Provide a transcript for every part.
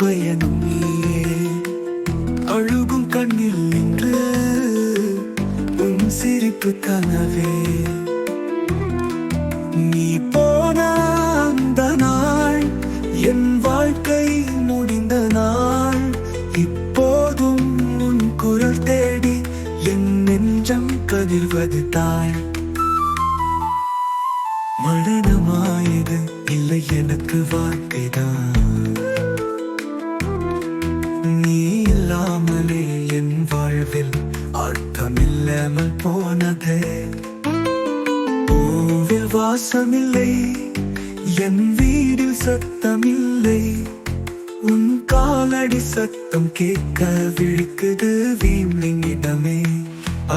பயணம் நீயே. அழுகும் கண்ணில் நின்று உன் சிரிப்பு கனவே. நீ போன அந்த நாள் என் வாழ்க்கை முடிந்த நாள். இப்போதும் உன் குரல் தேடி என் நெஞ்சம் கதிர்வது தாய். மரணமாயது இல்லை எனக்கு வாழ்க்கைதான். நீ இல்லாமலே என் வாழ்வில் அர்த்தமில்லாமல் போனதே. பூவில் வாசமில்லை, என் வீடில் சத்தமில்லை. உன் காலடி சத்தம் கேட்க விழிக்குது வீணிடமே.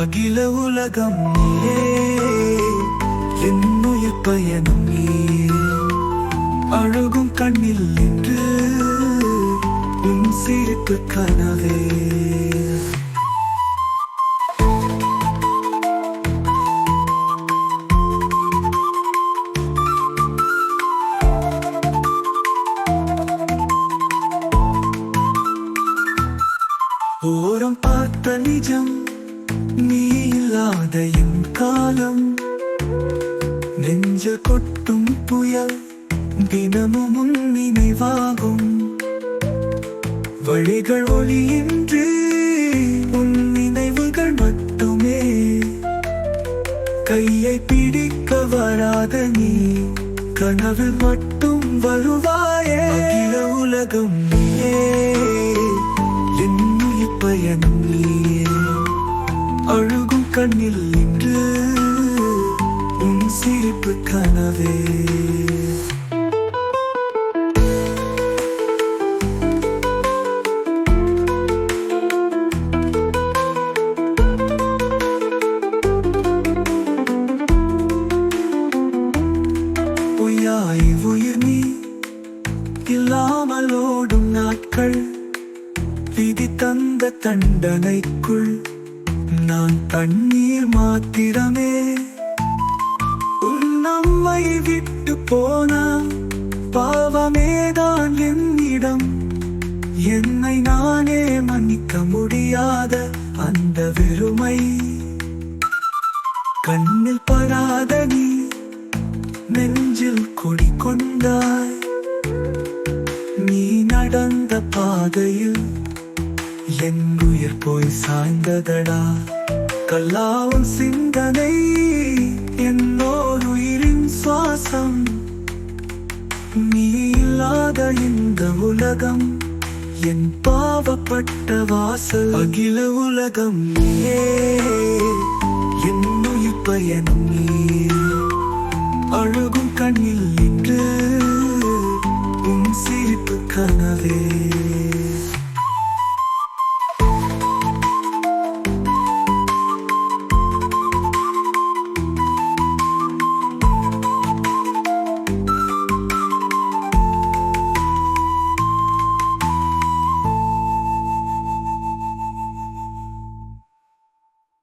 அகில உலகம் நீயே, என் உயிர் பயணம் நீயே. அழுகும் கண்ணில் நின்று உன் சிரிப்பு கனவே. ஓரம் பார்த்த நிஜம் நீ இல்லாத என் காலம். நெஞ்ச கொட்டும் புயல் தினமும் உன் நினைவாகும். வழிகள் ஒளியின்றி உன் நினைவுகள் மட்டுமே. கையை பிடிக்க வராத நீ கனவில் மட்டும் வருவாயே. அகில உலகம் நீயே, என் உயிர் பயணம் நீயே. அழுகும் கண்ணில் நின்று உன் சிரிப்பு கனவே. பொய்யாய் உயிர் நீ இல்லாமல் ஓடும் நாட்கள். விதி தந்த தண்டனைக்குள் நான் தண்ணீர் மாத்திரமே. உன் நம்மை விட்டு போனா பாவமேதான் என்னிடம். என்னை நானே மன்னிக்க முடியாத அந்த வெறுமை. கண்ணில் படாத நீ நெஞ்சில் குடிகொண்டாய். நீ நடந்த பாதையில் என் உயிர் போய் சாய்ந்ததடா. கல்லாவும் சிந்தனை என்னோர் உயிரின் சுவாசம். நீ இல்லாத இந்த உலகம் என் பாவப்பட்ட வாசல். அகில உலகம் நீயே, என் உயிர் பயணம் நீயே. அழுகும் கண்ணில்